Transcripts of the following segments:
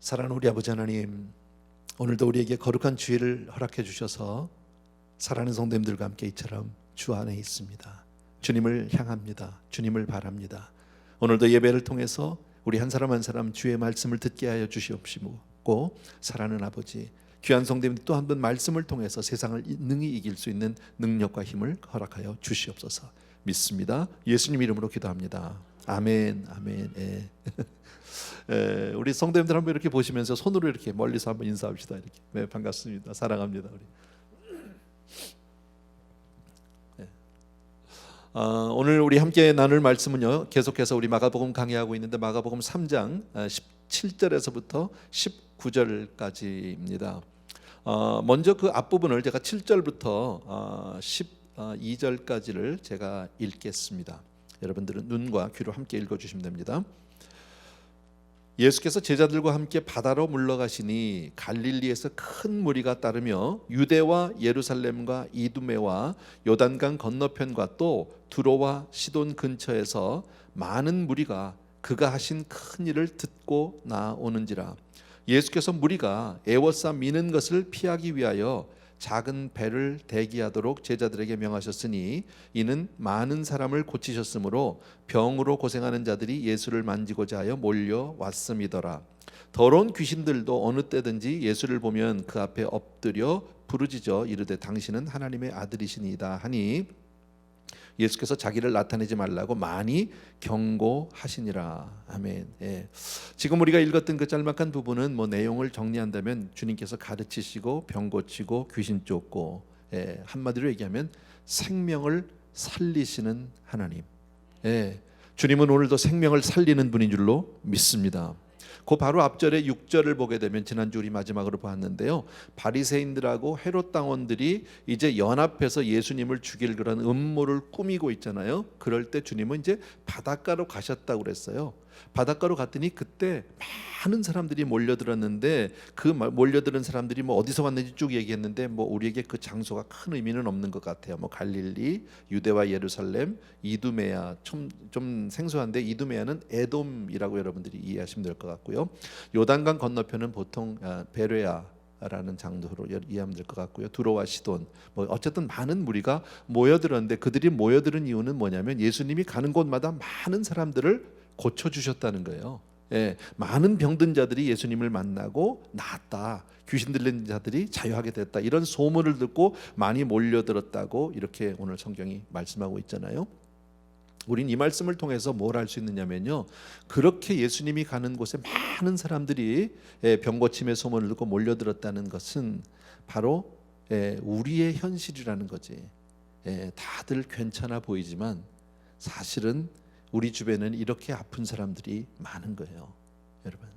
사랑하는 우리 아버지 하나님, 오늘도 우리에게 거룩한 주일을 허락해 주셔서 사랑하는 성도님들과 함께 이처럼 주 안에 있습니다. 주님을 향합니다. 주님을 바랍니다. 오늘도 예배를 통해서 우리 한 사람 한 사람 주의 말씀을 듣게 하여 주시옵시고, 사랑하는 아버지, 귀한 성도님들 또 한 번 말씀을 통해서 세상을 능히 이길 수 있는 능력과 힘을 허락하여 주시옵소서. 믿습니다. 예수님 이름으로 기도합니다. 아멘. 아멘. 우리 성도님들 한번 이렇게 보시면서 손으로 이렇게 멀리서 한번 인사합시다. 이렇게. 네, 반갑습니다. 사랑합니다. 우리. 오늘 우리 함께 나눌 말씀은요, 계속해서 우리 마가복음 강의하고 있는데 마가복음 3장 17절에서부터 19절까지입니다. 먼저 그 앞부분을 제가 7절부터 12절까지를 제가 읽겠습니다. 여러분들은 눈과 귀로 함께 읽어주시면 됩니다. 예수께서 제자들과 함께 바다로 물러가시니 갈릴리에서 큰 무리가 따르며 유대와 예루살렘과 이두메와 요단강 건너편과 또 두로와 시돈 근처에서 많은 무리가 그가 하신 큰 일을 듣고 나오는지라. 예수께서 무리가 애워싸 미는 것을 피하기 위하여 작은 배를 대기하도록 제자들에게 명하셨으니 이는 많은 사람을 고치셨으므로 병으로 고생하는 자들이 예수를 만지고자 하여 몰려왔음이더라. 더러운 귀신들도 어느 때든지 예수를 보면 그 앞에 엎드려 부르짖어 이르되 당신은 하나님의 아들이시니이다 하니 예수께서 자기를 나타내지 말라고 많이 경고하시니라. 아멘. 지금 우리가 읽었던 그 짤막한 부분은 내용을 정리한다면 주님께서 가르치시고 병 고치고 귀신 쫓고, 한마디로 얘기하면 생명을 살리시는 하나님. 주님은 오늘도 생명을 살리는 분인 줄로 믿습니다. 그 바로 앞절에 6절을 보게 되면 지난주 우리 마지막으로 봤는데요, 바리새인들하고 헤롯 당원들이 이제 연합해서 예수님을 죽일 그런 음모를 꾸미고 있잖아요. 그럴 때 주님은 이제 바닷가로 가셨다고 그랬어요. 바닷가로 갔더니 그때 많은 사람들이 몰려들었는데 그 몰려드는 사람들이 어디서 왔는지 쭉 얘기했는데 우리에게 그 장소가 큰 의미는 없는 것 같아요. 갈릴리, 유대와 예루살렘, 이두메야, 좀 생소한데 이두메야는 에돔이라고 여러분들이 이해하시면 될 것 같고요. 요단강 건너편은 보통 베레아라는 장소로 이해하면 될 것 같고요. 두로와 시돈, 어쨌든 많은 무리가 모여들었는데 그들이 모여드는 이유는 뭐냐면 예수님이 가는 곳마다 많은 사람들을 고쳐주셨다는 거예요. 많은 병든 자들이 예수님을 만나고 나았다, 귀신 들린 자들이 자유하게 됐다, 이런 소문을 듣고 많이 몰려들었다고 이렇게 오늘 성경이 말씀하고 있잖아요. 우린 이 말씀을 통해서 뭘 알 수 있느냐면요, 그렇게 예수님이 가는 곳에 많은 사람들이 병 고침의 소문을 듣고 몰려들었다는 것은 바로 우리의 현실이라는 거지. 다들 괜찮아 보이지만 사실은 우리 주변에는 이렇게 아픈 사람들이 많은 거예요, 여러분.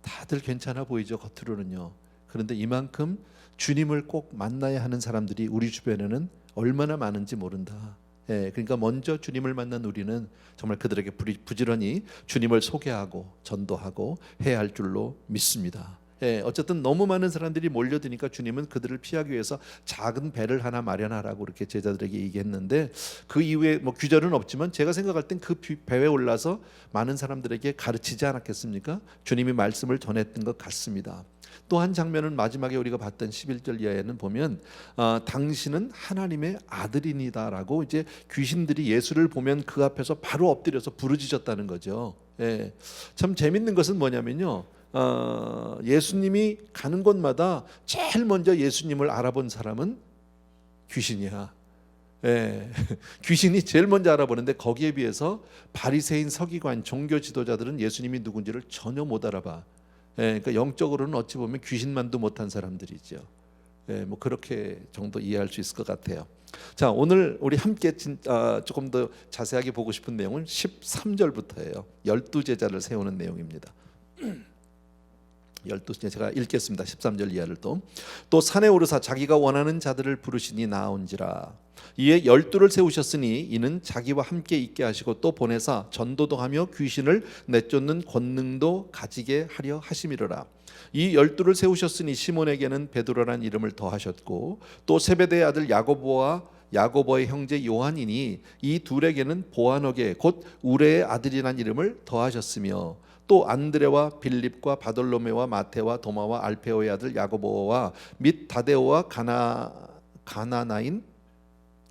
다들 괜찮아 보이죠, 겉으로는요. 그런데 이만큼 주님을 꼭 만나야 하는 사람들이 우리 주변에는 얼마나 많은지 모른다. 그러니까 먼저 주님을 만난 우리는 정말 그들에게 부지런히 주님을 소개하고 전도하고 해야 할 줄로 믿습니다. 어쨌든 너무 많은 사람들이 몰려드니까 주님은 그들을 피하기 위해서 작은 배를 하나 마련하라고 이렇게 제자들에게 얘기했는데 그 이후에 규절은 없지만 제가 생각할 땐 그 배에 올라서 많은 사람들에게 가르치지 않았겠습니까? 주님이 말씀을 전했던 것 같습니다. 또 한 장면은 마지막에 우리가 봤던 11절 이하에는 보면 당신은 하나님의 아들이니다라고 이제 귀신들이 예수를 보면 그 앞에서 바로 엎드려서 부르짖었다는 거죠. 참 재밌는 것은 뭐냐면요, 예수님이 가는 곳마다 제일 먼저 예수님을 알아본 사람은 귀신이야. 귀신이 제일 먼저 알아보는데 거기에 비해서 바리새인, 서기관, 종교 지도자들은 예수님이 누군지를 전혀 못 알아봐. 그러니까 영적으로는 어찌 보면 귀신만도 못한 사람들이죠. 그렇게 정도 이해할 수 있을 것 같아요. 자, 오늘 우리 함께 조금 더 자세하게 보고 싶은 내용은 13절부터예요. 12제자를 세우는 내용입니다. 12제 제가 읽겠습니다. 13절 이하를 또 산에 오르사 자기가 원하는 자들을 부르시니 나온지라. 이에 12를 세우셨으니 이는 자기와 함께 있게 하시고 또 보내사 전도도 하며 귀신을 내쫓는 권능도 가지게 하려 하심이로라. 이 12를 세우셨으니 시몬에게는 베드로란 이름을 더하셨고 또 세베대의 아들 야고보와 야고보의 형제 요한이니 이 둘에게는 보아너게 곧 우레의 아들이란 이름을 더하셨으며 또 안드레와 빌립과 바돌로메와 마테와 도마와 알페오의 아들 야고보와 및 다데오와 가나나인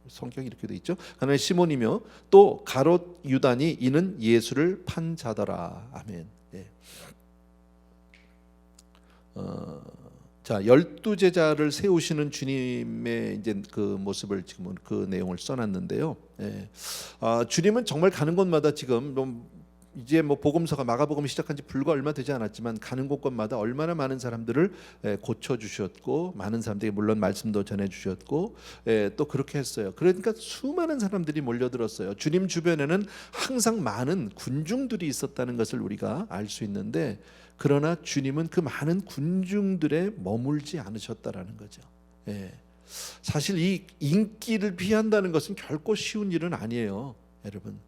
성경이 이렇게 돼 있죠. 가나나인 시몬이며 또 가롯 유다니 이는 예수를 판 자더라. 아멘. 예. 자, 12제자를 세우시는 주님의 이제 그 모습을 지금은 그 내용을 써놨는데요. 예. 주님은 정말 가는 곳마다 지금 이제 뭐 복음서가 마가복음이 시작한 지 불과 얼마 되지 않았지만 가는 곳곳마다 얼마나 많은 사람들을 고쳐 주셨고 많은 사람들에게 물론 말씀도 전해 주셨고 또 그렇게 했어요. 그러니까 수많은 사람들이 몰려들었어요. 주님 주변에는 항상 많은 군중들이 있었다는 것을 우리가 알 수 있는데 그러나 주님은 그 많은 군중들에 머물지 않으셨다라는 거죠. 사실 이 인기를 피한다는 것은 결코 쉬운 일은 아니에요, 여러분.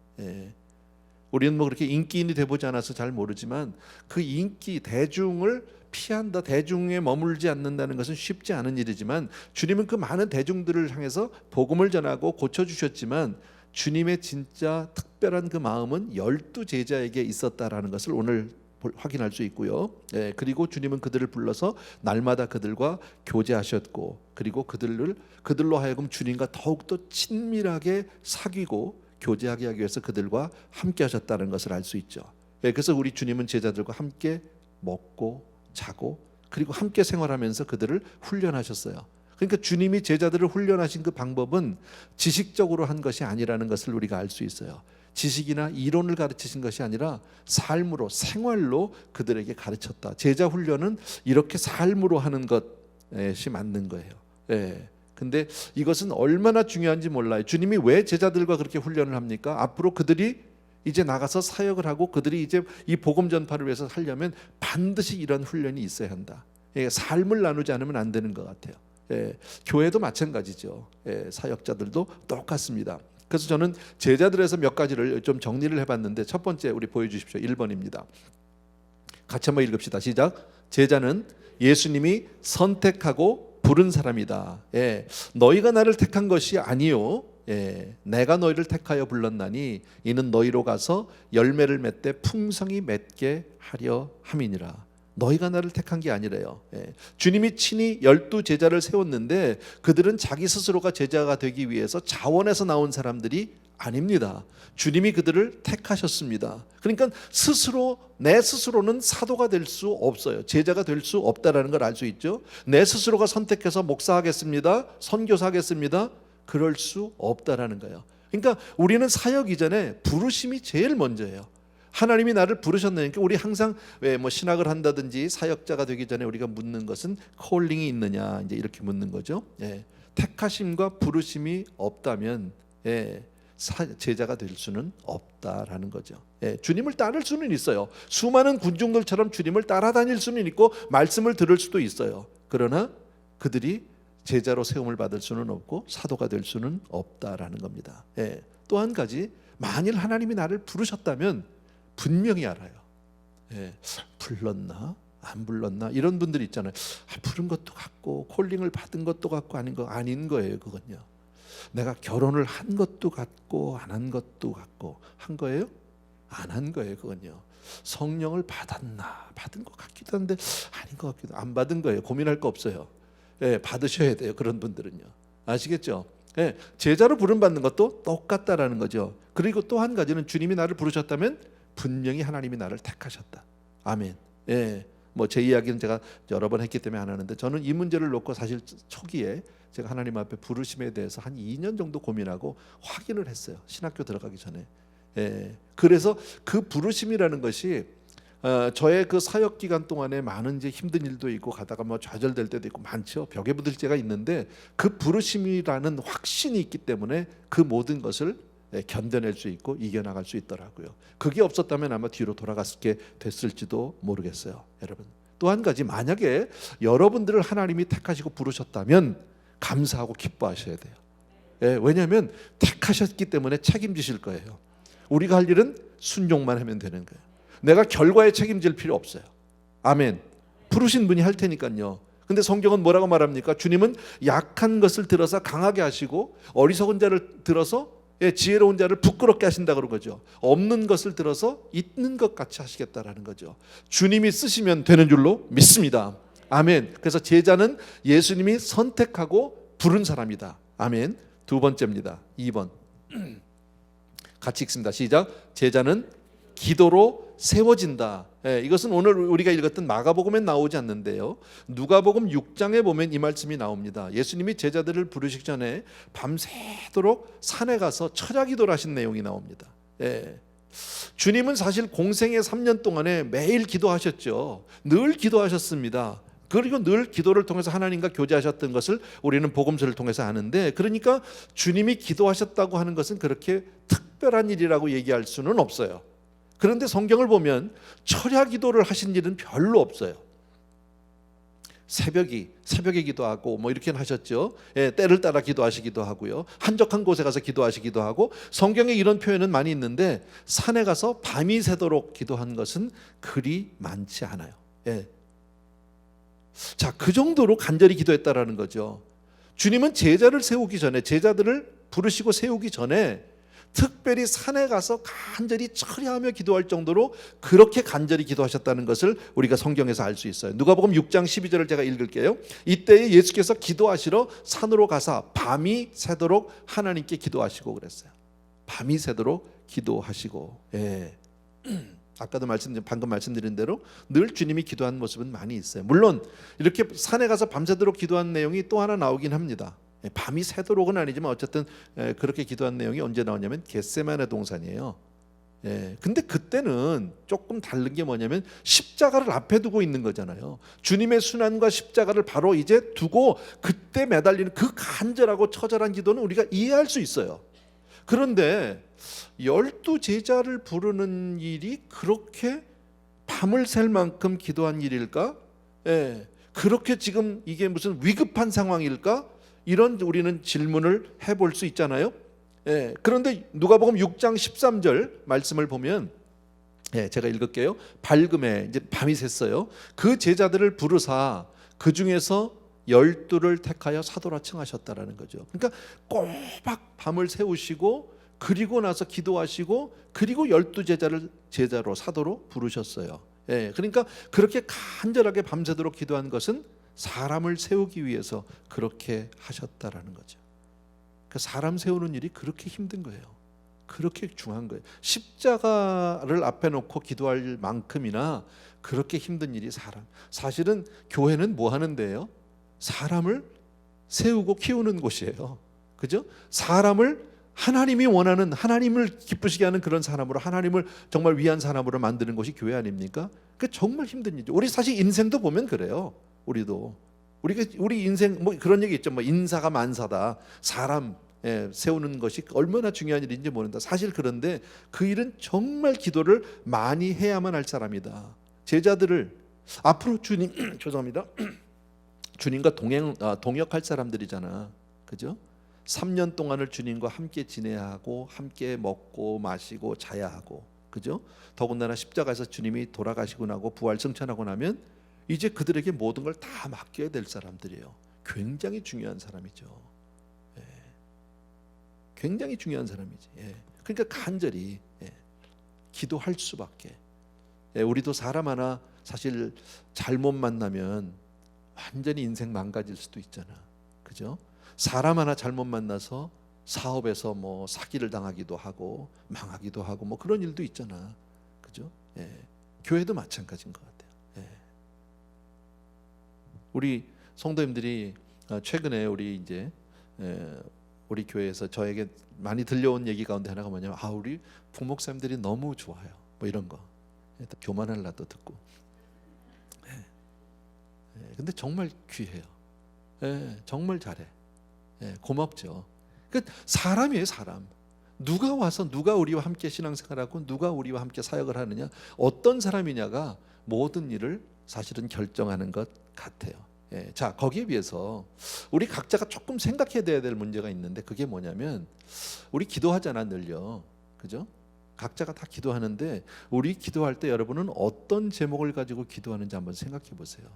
우리는 뭐 그렇게 인기인이 돼보지 않아서 잘 모르지만 그 인기, 대중을 피한다, 대중에 머물지 않는다는 것은 쉽지 않은 일이지만 주님은 그 많은 대중들을 향해서 복음을 전하고 고쳐주셨지만 주님의 진짜 특별한 그 마음은 12제자에게 있었다라는 것을 오늘 확인할 수 있고요. 그리고 주님은 그들을 불러서 날마다 그들과 교제하셨고 그리고 그들로 하여금 주님과 더욱더 친밀하게 사귀고 교제하게 하기 위해서 그들과 함께 하셨다는 것을 알 수 있죠. 그래서 우리 주님은 제자들과 함께 먹고 자고 그리고 함께 생활하면서 그들을 훈련하셨어요. 그러니까 주님이 제자들을 훈련하신 그 방법은 지식적으로 한 것이 아니라는 것을 우리가 알 수 있어요. 지식이나 이론을 가르치신 것이 아니라 삶으로, 생활로 그들에게 가르쳤다. 제자 훈련은 이렇게 삶으로 하는 것이 맞는 거예요. 근데 이것은 얼마나 중요한지 몰라요. 주님이 왜 제자들과 그렇게 훈련을 합니까? 앞으로 그들이 이제 나가서 사역을 하고 그들이 이제 이 복음 전파를 위해서 하려면 반드시 이런 훈련이 있어야 한다. 삶을 나누지 않으면 안 되는 것 같아요. 교회도 마찬가지죠. 사역자들도 똑같습니다. 그래서 저는 제자들에서 몇 가지를 좀 정리를 해봤는데 첫 번째 우리 보여주십시오. 1번입니다. 같이 한번 읽읍시다. 시작. 제자는 예수님이 선택하고 부른 사람이다. 너희가 나를 택한 것이 아니요 내가 너희를 택하여 불렀나니 이는 너희로 가서 열매를 맺되 풍성히 맺게 하려 함이니라. 너희가 나를 택한 게 아니래요. 주님이 친히 12제자를 세웠는데 그들은 자기 스스로가 제자가 되기 위해서 자원해서 나온 사람들이 아닙니다. 주님이 그들을 택하셨습니다. 그러니까 내 스스로는 사도가 될 수 없어요. 제자가 될 수 없다라는 걸 알 수 있죠. 내 스스로가 선택해서 목사하겠습니다, 선교사하겠습니다, 그럴 수 없다라는 거예요. 그러니까 우리는 사역 이전에 부르심이 제일 먼저예요. 하나님이 나를 부르셨느니까 우리 항상 뭐 신학을 한다든지 사역자가 되기 전에 우리가 묻는 것은 콜링이 있느냐 이제 이렇게 묻는 거죠. 택하심과 부르심이 없다면 제자가 될 수는 없다라는 거죠. 주님을 따를 수는 있어요. 수많은 군중들처럼 주님을 따라다닐 수는 있고 말씀을 들을 수도 있어요. 그러나 그들이 제자로 세움을 받을 수는 없고 사도가 될 수는 없다라는 겁니다. 또 한 가지, 만일 하나님이 나를 부르셨다면 분명히 알아요. 불렀나 안 불렀나 이런 분들이 있잖아요. 부른 것도 같고 콜링을 받은 것도 같고 아닌 거예요. 그건요. 내가 결혼을 한 것도 같고 안 한 것도 같고 한 거예요? 안 한 거예요. 그건요. 성령을 받았나 받은 것 같기도 한데 아닌 것 같기도 안 받은 거예요. 고민할 거 없어요. 받으셔야 돼요. 그런 분들은요. 아시겠죠? 제자로 부름받는 것도 똑같다라는 거죠. 그리고 또 한 가지는 주님이 나를 부르셨다면 분명히 하나님이 나를 택하셨다. 아멘. 뭐 제 이야기는 제가 여러 번 했기 때문에 안 하는데 저는 이 문제를 놓고 사실 초기에 제가 하나님 앞에 부르심에 대해서 한 2년 정도 고민하고 확인을 했어요. 신학교 들어가기 전에. 그래서 그 부르심이라는 것이 저의 그 사역 기간 동안에 많은 이제 힘든 일도 있고 가다가 뭐 좌절될 때도 있고 많죠. 벽에 부딪힐 때가 있는데 그 부르심이라는 확신이 있기 때문에 그 모든 것을 견뎌낼 수 있고 이겨나갈 수 있더라고요. 그게 없었다면 아마 뒤로 돌아갔게 됐을지도 모르겠어요. 여러분, 또 한 가지, 만약에 여러분들을 하나님이 택하시고 부르셨다면 감사하고 기뻐하셔야 돼요. 왜냐하면 택하셨기 때문에 책임지실 거예요. 우리가 할 일은 순종만 하면 되는 거예요. 내가 결과에 책임질 필요 없어요. 아멘. 부르신 분이 할 테니까요. 근데 성경은 뭐라고 말합니까? 주님은 약한 것을 들어서 강하게 하시고 어리석은 자를 들어서 예, 지혜로운 자를 부끄럽게 하신다 그런 거죠. 없는 것을 들어서 있는 것 같이 하시겠다라는 거죠. 주님이 쓰시면 되는 줄로 믿습니다. 아멘. 그래서 제자는 예수님이 선택하고 부른 사람이다. 아멘. 두 번째입니다. 2번 같이 읽습니다. 시작. 제자는 기도로 세워진다. 예, 이것은 오늘 우리가 읽었던 마가복음에 나오지 않는데요. 누가복음 6장에 보면 이 말씀이 나옵니다. 예수님이 제자들을 부르시기 전에 밤새도록 산에 가서 철야기도를 하신 내용이 나옵니다. 예. 주님은 사실 공생의 3년 동안에 매일 기도하셨죠. 늘 기도하셨습니다. 그리고 늘 기도를 통해서 하나님과 교제하셨던 것을 우리는 복음서를 통해서 아는데, 그러니까 주님이 기도하셨다고 하는 것은 그렇게 특별한 일이라고 얘기할 수는 없어요. 그런데 성경을 보면 철야 기도를 하신 일은 별로 없어요. 새벽에 기도하고 뭐 이렇게 하셨죠. 예, 때를 따라 기도하시기도 하고요. 한적한 곳에 가서 기도하시기도 하고, 성경에 이런 표현은 많이 있는데 산에 가서 밤이 새도록 기도한 것은 그리 많지 않아요. 예. 자, 그 정도로 간절히 기도했다라는 거죠. 주님은 제자를 세우기 전에, 제자들을 부르시고 세우기 전에 특별히 산에 가서 간절히 철야하며 기도할 정도로 그렇게 간절히 기도하셨다는 것을 우리가 성경에서 알 수 있어요. 누가복음 6장 12절을 제가 읽을게요. 이때에 예수께서 기도하시러 산으로 가사 밤이 새도록 하나님께 기도하시고 그랬어요. 밤이 새도록 기도하시고. 예. 아까도 방금 말씀드린 대로 늘 주님이 기도한 모습은 많이 있어요. 물론 이렇게 산에 가서 밤새도록 기도한 내용이 또 하나 나오긴 합니다. 밤이 새도록은 아니지만 어쨌든 그렇게 기도한 내용이 언제 나오냐면 겟세마네 동산이에요. 근데 그때는 조금 다른 게 뭐냐면 십자가를 앞에 두고 있는 거잖아요. 주님의 순환과 십자가를 바로 이제 두고 그때 매달리는 그 간절하고 처절한 기도는 우리가 이해할 수 있어요. 그런데 12제자를 부르는 일이 그렇게 밤을 샐 만큼 기도한 일일까? 그렇게 지금 이게 무슨 위급한 상황일까? 이런 우리는 질문을 해볼 수 있잖아요. 그런데 누가복음 6장 13절 말씀을 보면, 제가 읽을게요. 밝음에 이제 밤이 샜어요. 그 제자들을 부르사 그 중에서 12를 택하여 사도라 칭하셨다라는 거죠. 그러니까 꼬박 밤을 새우시고 그리고 나서 기도하시고 그리고 12제자를 제자로 사도로 부르셨어요. 그러니까 그렇게 간절하게 밤새도록 기도한 것은 사람을 세우기 위해서 그렇게 하셨다라는 거죠. 그 사람 세우는 일이 그렇게 힘든 거예요. 그렇게 중요한 거예요. 십자가를 앞에 놓고 기도할 만큼이나 그렇게 힘든 일이 사실은 교회는 뭐 하는데요? 사람을 세우고 키우는 곳이에요. 그죠? 사람을 하나님이 원하는, 하나님을 기쁘시게 하는 그런 사람으로, 하나님을 정말 위한 사람으로 만드는 것이 교회 아닙니까? 그 정말 힘든 일이죠. 우리 사실 인생도 보면 그래요. 우리 인생 뭐 그런 얘기 있죠. 뭐 인사가 만사다. 사람 세우는 것이 얼마나 중요한 일인지 모른다. 사실 그런데 그 일은 정말 기도를 많이 해야만 할 사람이다. 제자들을 앞으로 주님 죄송합니다. 주님과 동역할 사람들이잖아. 그죠? 3년 동안을 주님과 함께 지내야 하고 함께 먹고 마시고 자야 하고, 그죠? 더군다나 십자가에서 주님이 돌아가시고 나고 부활 승천하고 나면 이제 그들에게 모든 걸 다 맡겨야 될 사람들이에요. 굉장히 중요한 사람이죠. 굉장히 중요한 사람이지. 그러니까 간절히 기도할 수밖에. 우리도 사람 하나 사실 잘못 만나면 완전히 인생 망가질 수도 있잖아. 그죠? 사람 하나 잘못 만나서 사업에서 뭐 사기를 당하기도 하고 망하기도 하고 뭐 그런 일도 있잖아. 그죠? 교회도 마찬가지인 것 같아요. 우리 성도님들이 최근에 우리 교회에서 저에게 많이 들려온 얘기 가운데 하나가 뭐냐면, 우리 부목사님들이 너무 좋아요. 뭐 이런 거. 교만하려도 듣고. 근데 정말 귀해요. 정말 잘해. 고맙죠. 그 사람이에요, 사람. 누가 와서 누가 우리와 함께 신앙생활하고 누가 우리와 함께 사역을 하느냐, 어떤 사람이냐가 모든 일을 사실은 결정하는 것 같아요. 자, 거기에 비해서 우리 각자가 조금 생각해야 될 문제가 있는데, 그게 뭐냐면 우리 기도하잖아, 늘요. 그죠? 각자가 다 기도하는데 우리 기도할 때 여러분은 어떤 제목을 가지고 기도하는지 한번 생각해 보세요.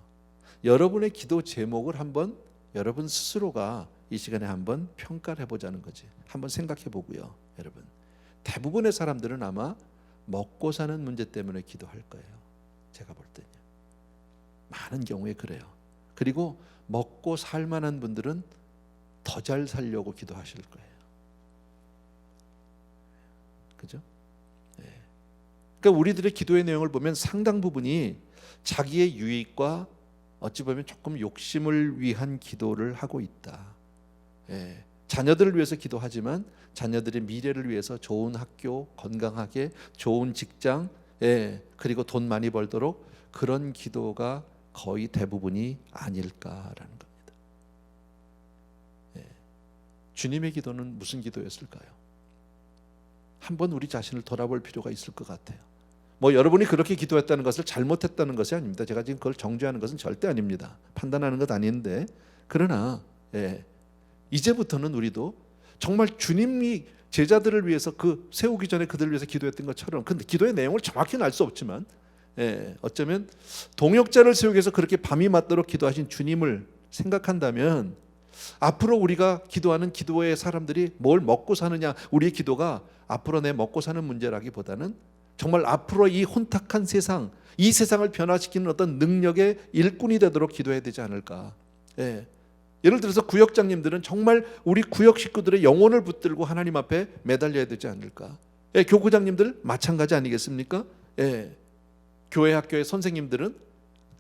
여러분의 기도 제목을 한번 여러분 스스로가 이 시간에 한번 평가를 해보자는 거지. 한번 생각해 보고요. 여러분, 대부분의 사람들은 아마 먹고 사는 문제 때문에 기도할 거예요. 제가 볼 때는 많은 경우에 그래요. 그리고 먹고 살 만한 분들은 더 잘 살려고 기도하실 거예요. 그죠? 네. 그러니까 우리들의 기도의 내용을 보면 상당 부분이 자기의 유익과 어찌 보면 조금 욕심을 위한 기도를 하고 있다. 예. 자녀들을 위해서 기도하지만 자녀들의 미래를 위해서 좋은 학교, 건강하게 좋은 직장, 예. 그리고 돈 많이 벌도록 그런 기도가 거의 대부분이 아닐까라는 겁니다. 예. 주님의 기도는 무슨 기도였을까요? 한번 우리 자신을 돌아볼 필요가 있을 것 같아요. 뭐 여러분이 그렇게 기도했다는 것을 잘못했다는 것이 아닙니다. 제가 지금 그걸 정죄하는 것은 절대 아닙니다. 판단하는 것 아닌데, 그러나 이제부터는 우리도 정말 주님이 제자들을 위해서 그 세우기 전에 그들을 위해서 기도했던 것처럼, 근데 기도의 내용을 정확히는 알 수 없지만 어쩌면 동역자를 세우기 위해서 그렇게 밤이 맞도록 기도하신 주님을 생각한다면 앞으로 우리가 기도하는 기도의 사람들이 뭘 먹고 사느냐, 우리의 기도가 앞으로 내 먹고 사는 문제라기보다는 정말 앞으로 이 혼탁한 세상, 이 세상을 변화시키는 어떤 능력의 일꾼이 되도록 기도해야 되지 않을까. 예를 들어서 구역장님들은 정말 우리 구역 식구들의 영혼을 붙들고 하나님 앞에 매달려야 되지 않을까. 교구장님들 마찬가지 아니겠습니까? 교회 학교의 선생님들은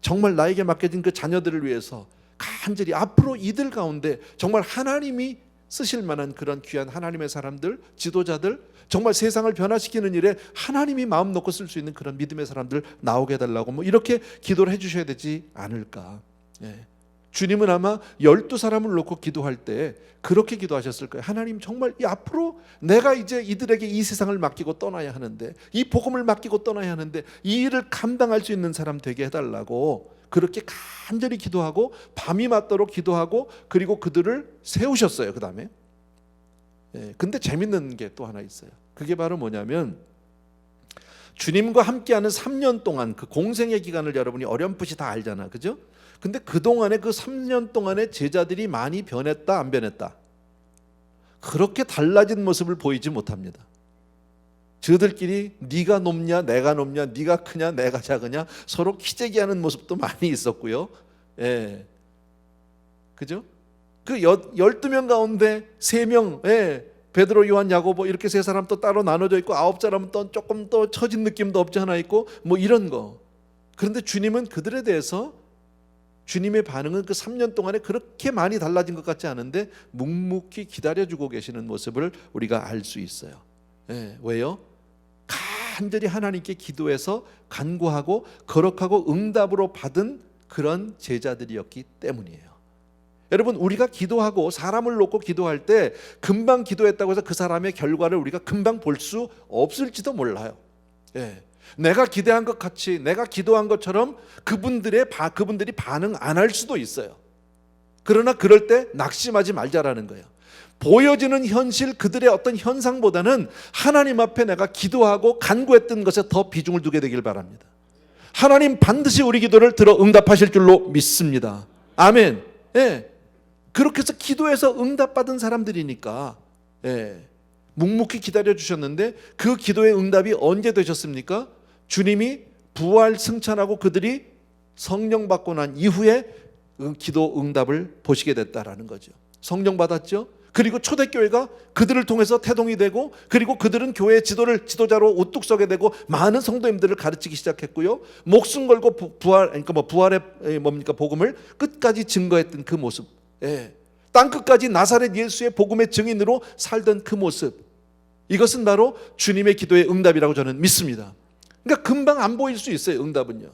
정말 나에게 맡겨진 그 자녀들을 위해서 간절히 앞으로 이들 가운데 정말 하나님이 쓰실 만한 그런 귀한 하나님의 사람들, 지도자들, 정말 세상을 변화시키는 일에 하나님이 마음 놓고 쓸 수 있는 그런 믿음의 사람들 나오게 해달라고 뭐 이렇게 기도를 해주셔야 되지 않을까. 주님은 아마 12사람을 놓고 기도할 때 그렇게 기도하셨을 거예요. 하나님, 정말 이 앞으로 내가 이제 이들에게 이 세상을 맡기고 떠나야 하는데, 이 복음을 맡기고 떠나야 하는데 이 일을 감당할 수 있는 사람 되게 해달라고 그렇게 간절히 기도하고 밤이 맞도록 기도하고 그리고 그들을 세우셨어요. 그 다음에 근데 재밌는 게 또 하나 있어요. 그게 바로 뭐냐면 주님과 함께하는 3년 동안 그 공생의 기간을 여러분이 어렴풋이 다 알잖아, 그죠? 근데 그동안에 그 3년 동안에 제자들이 많이 변했다, 안 변했다? 그렇게 달라진 모습을 보이지 못합니다. 저들끼리 네가 높냐 내가 높냐, 네가 크냐 내가 작으냐 서로 키재기하는 모습도 많이 있었고요. 그죠? 그 12명 가운데 3명, 베드로, 요한, 야고보 이렇게 3사람 또 따로 나눠져 있고 9사람은 또 조금 또 처진 느낌도 없지 않아 있고 뭐 이런 거. 그런데 주님은 그들에 대해서 주님의 반응은 그 3년 동안에 그렇게 많이 달라진 것 같지 않은데 묵묵히 기다려주고 계시는 모습을 우리가 알 수 있어요. 왜요? 간절히 하나님께 기도해서 간구하고 거룩하고 응답으로 받은 그런 제자들이었기 때문이에요. 여러분, 우리가 기도하고 사람을 놓고 기도할 때 금방 기도했다고 해서 그 사람의 결과를 우리가 금방 볼 수 없을지도 몰라요. 내가 기대한 것 같이, 내가 기도한 것처럼 그분들이 반응 안 할 수도 있어요. 그러나 그럴 때 낙심하지 말자라는 거예요. 보여지는 현실, 그들의 어떤 현상보다는 하나님 앞에 내가 기도하고 간구했던 것에 더 비중을 두게 되길 바랍니다. 하나님 반드시 우리 기도를 들어 응답하실 줄로 믿습니다. 아멘. 그렇게 해서 기도해서 응답받은 사람들이니까 묵묵히 기다려주셨는데 그 기도의 응답이 언제 되셨습니까? 주님이 부활 승천하고 그들이 성령 받고 난 이후에 기도 응답을 보시게 됐다라는 거죠. 성령 받았죠. 그리고 초대교회가 그들을 통해서 태동이 되고, 그리고 그들은 교회의 지도자로 우뚝 서게 되고 많은 성도님들을 가르치기 시작했고요. 목숨 걸고 부활의 복음을 끝까지 증거했던 그 모습, 땅 끝까지 나사렛 예수의 복음의 증인으로 살던 그 모습, 이것은 바로 주님의 기도의 응답이라고 저는 믿습니다. 그러니까 금방 안 보일 수 있어요, 응답은요.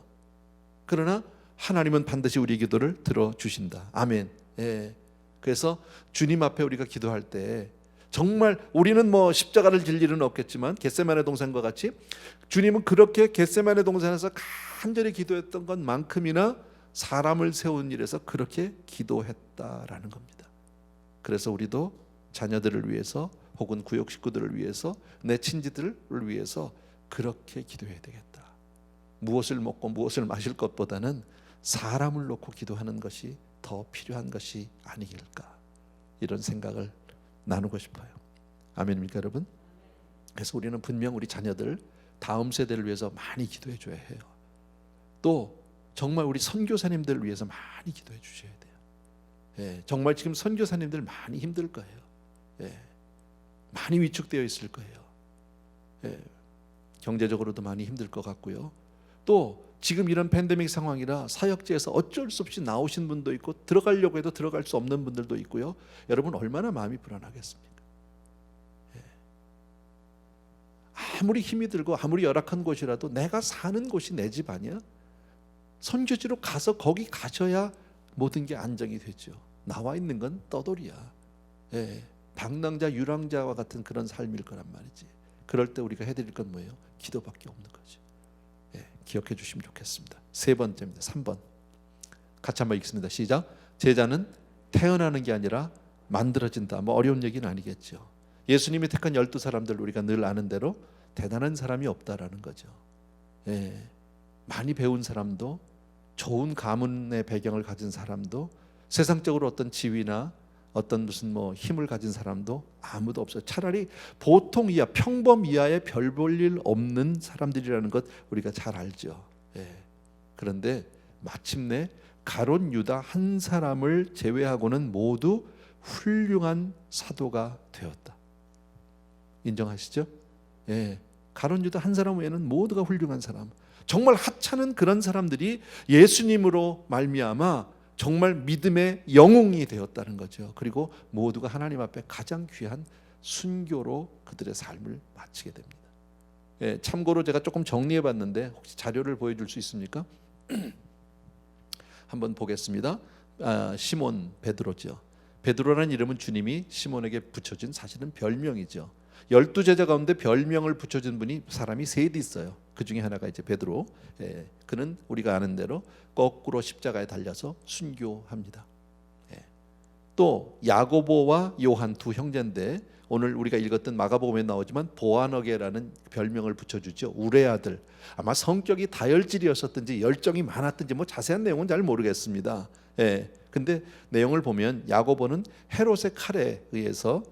그러나 하나님은 반드시 우리 기도를 들어주신다. 아멘. 그래서 주님 앞에 우리가 기도할 때 정말 우리는 뭐 십자가를 질 일은 없겠지만 겟세마네 동산과 같이 주님은 그렇게 겟세마네 동산에서 간절히 기도했던 것만큼이나 사람을 세운 일에서 그렇게 기도했다라는 겁니다. 그래서 우리도 자녀들을 위해서 혹은 구역 식구들을 위해서 내 친지들을 위해서 그렇게 기도해야 되겠다. 무엇을 먹고 무엇을 마실 것보다는 사람을 놓고 기도하는 것이 더 필요한 것이 아니길까. 이런 생각을 나누고 싶어요. 아멘입니까 여러분? 그래서 우리는 분명 우리 자녀들 다음 세대를 위해서 많이 기도해 줘야 해요. 또 정말 우리 선교사님들을 위해서 많이 기도해 주셔야 돼요. 예, 정말 지금 선교사님들 많이 힘들 거예요. 예, 많이 위축되어 있을 거예요. 예, 경제적으로도 많이 힘들 것 같고요. 또 지금 이런 팬데믹 상황이라 사역지에서 어쩔 수 없이 나오신 분도 있고 들어가려고 해도 들어갈 수 없는 분들도 있고요. 여러분 얼마나 마음이 불안하겠습니까? 예. 아무리 힘이 들고 아무리 열악한 곳이라도 내가 사는 곳이 내 집 아니야? 선교지로 가서 거기 가셔야 모든 게 안정이 되죠. 나와 있는 건 떠돌이야. 예. 방랑자 유랑자와 같은 그런 삶일 거란 말이지. 그럴 때 우리가 해드릴 건 뭐예요? 기도밖에 없는 거죠. 예, 기억해 주시면 좋겠습니다. 세 번째입니다. 3번 같이 한번 읽습니다. 시작. 제자는 태어나는 게 아니라 만들어진다. 뭐 어려운 얘기는 아니겠죠. 예수님이 택한 12사람들 우리가 늘 아는 대로 대단한 사람이 없다라는 거죠. 예, 많이 배운 사람도 좋은 가문의 배경을 가진 사람도 세상적으로 어떤 지위나 어떤 무슨 뭐 힘을 가진 사람도 아무도 없어요. 차라리 보통 이하 평범 이하의 별 볼 일 없는 사람들이라는 것 우리가 잘 알죠. 예. 그런데 마침내 가룟 유다 한 사람을 제외하고는 모두 훌륭한 사도가 되었다. 인정하시죠? 예. 가룟 유다 한 사람 외에는 모두가 훌륭한 사람. 정말 하찮은 그런 사람들이 예수님으로 말미암아 정말 믿음의 영웅이 되었다는 거죠. 그리고 모두가 하나님 앞에 가장 귀한 순교로 그들의 삶을 마치게 됩니다. 예, 참고로 제가 조금 정리해 봤는데 혹시 자료를 보여줄 수 있습니까? 한번 보겠습니다. 시몬 베드로죠. 베드로라는 이름은 주님이 시몬에게 붙여준 사실은 별명이죠. 12제자 가운데 별명을 붙여준 분이 사람이 셋 있어요. 그 중에 하나가 이제 베드로. 예, 그는 우리가 아는 대로 거꾸로 십자가에 달려서 순교합니다. 예. 또 야고보와 요한 두 형제인데 오늘 우리가 읽었던 마가복음에 나오지만 보아너게라는 별명을 붙여주죠. 우레 아들. 아마 성격이 다혈질이었었든지 열정이 많았든지 뭐 자세한 내용은 잘 모르겠습니다. 예. 근데 내용을 보면 야고보는 헤롯의 칼에 의해서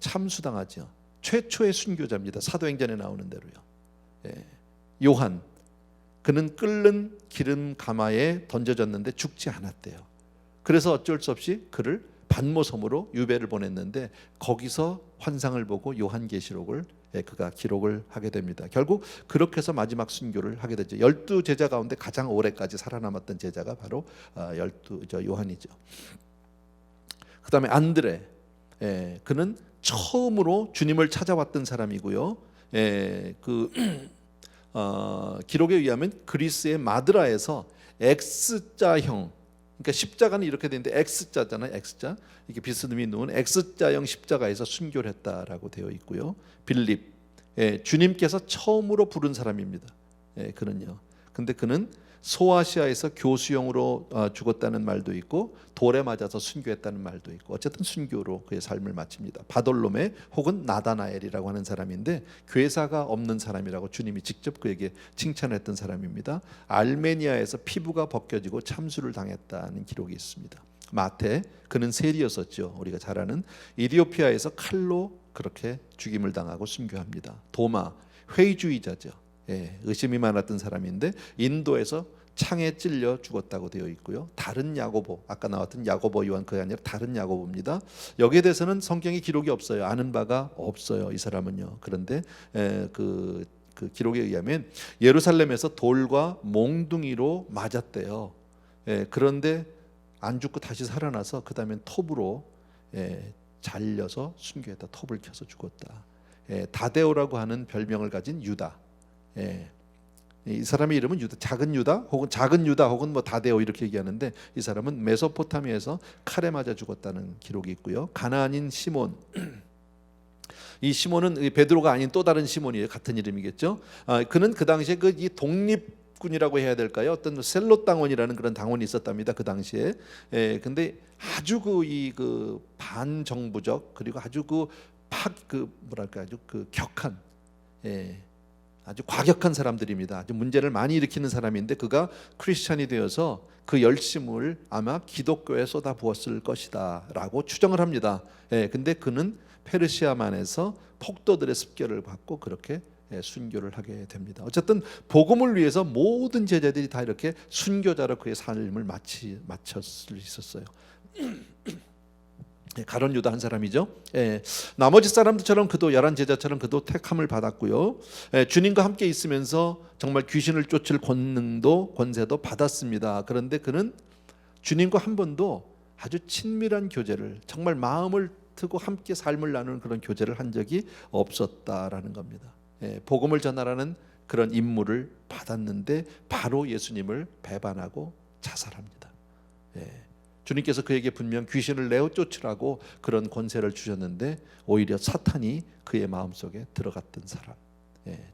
참수당하죠. 최초의 순교자입니다. 사도행전에 나오는 대로요. 예. 요한, 그는 끓는 기름 가마에 던져졌는데 죽지 않았대요. 그래서 어쩔 수 없이 그를 반모섬으로 유배를 보냈는데 거기서 환상을 보고 요한계시록을 그가 기록을 하게 됩니다. 결국 그렇게 해서 마지막 순교를 하게 되죠. 12제자 가운데 가장 오래까지 살아남았던 제자가 바로 요한이죠. 그 다음에 안드레, 그는 처음으로 주님을 찾아왔던 사람이고요. 기록에 의하면 그리스의 마드라에서 X자형, 그러니까 십자가는 이렇게 되는데 X자잖아요. X자, 이게 비스듬히 놓은 X자형 십자가에서 순교를 했다라고 되어 있고요. 빌립, 주님께서 처음으로 부른 사람입니다. 그는요. 근데 그는 소아시아에서 교수형으로 죽었다는 말도 있고 돌에 맞아서 순교했다는 말도 있고 어쨌든 순교로 그의 삶을 마칩니다. 바돌로메 혹은 나다나엘이라고 하는 사람인데 괴사가 없는 사람이라고 주님이 직접 그에게 칭찬했던 사람입니다. 알메니아에서 피부가 벗겨지고 참수를 당했다는 기록이 있습니다. 마태, 그는 세리였었죠. 우리가 잘 아는. 이디오피아에서 칼로 그렇게 죽임을 당하고 순교합니다. 도마, 회의주의자죠. 의심이 많았던 사람인데 인도에서 창에 찔려 죽었다고 되어 있고요. 다른 야고보, 아까 나왔던 야고보 요한 그게 아니라 다른 야고보입니다. 여기에 대해서는 성경에 기록이 없어요. 아는 바가 없어요. 이 사람은요. 그런데 그 기록에 의하면 예루살렘에서 돌과 몽둥이로 맞았대요. 그런데 안 죽고 다시 살아나서 그 다음에 톱으로 잘려서 순교했다. 톱을 켜서 죽었다. 다데오라고 하는 별명을 가진 유다. 이 사람의 이름은 유다, 작은 유다 혹은 뭐 다데오 이렇게 얘기하는데 이 사람은 메소포타미아에서 칼에 맞아 죽었다는 기록이 있고요. 가나안인 시몬, 이 시몬은 베드로가 아닌 또 다른 시몬이에요. 같은 이름이겠죠. 그는 그 당시에 이 독립군이라고 해야 될까요? 어떤 셀롯 당원이라는 그런 당원이 있었답니다. 그 당시에. 근데 아주 그 반정부적 그리고 아주 뭐랄까 아주 그 격한. 아주 과격한 사람들입니다. 아주 문제를 많이 일으키는 사람인데 그가 크리스찬이 되어서 그 열심을 아마 기독교에 쏟아부었을 것이다 라고 추정을 합니다. 근데 그는 페르시아만에서 폭도들의 습격을 받고 그렇게 순교를 하게 됩니다. 어쨌든 복음을 위해서 모든 제자들이 다 이렇게 순교자로 그의 삶을 마쳤을 수 있었어요. 가룟 유다 한 사람이죠. 나머지 사람들처럼 그도 11 제자처럼 그도 택함을 받았고요. 주님과 함께 있으면서 정말 귀신을 쫓을 권세도 받았습니다. 그런데 그는 주님과 한 번도 아주 친밀한 교제를, 정말 마음을 트고 함께 삶을 나누는 그런 교제를 한 적이 없었다라는 겁니다. 복음을 전하라는 그런 임무를 받았는데 바로 예수님을 배반하고 자살합니다. 주님께서 그에게 분명 귀신을 내어 쫓으라고 그런 권세를 주셨는데 오히려 사탄이 그의 마음속에 들어갔던 사람.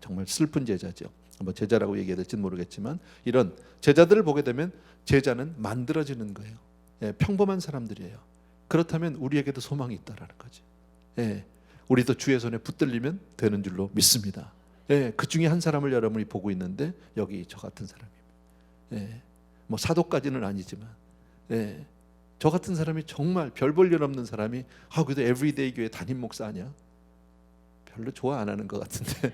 정말 슬픈 제자죠. 뭐 제자라고 얘기해야 될지는 모르겠지만 이런 제자들을 보게 되면 제자는 만들어지는 거예요. 평범한 사람들이에요. 그렇다면 우리에게도 소망이 있다라는 거지. 우리도 주의 손에 붙들리면 되는 줄로 믿습니다. 그 중에 한 사람을 여러분이 보고 있는데 여기 저 같은 사람입니다. 뭐 사도까지는 아니지만 저 같은 사람이 정말 별 볼 일 없는 사람이 그래도 에브리데이 교회 담임 목사 아니야? 별로 좋아 안 하는 것 같은데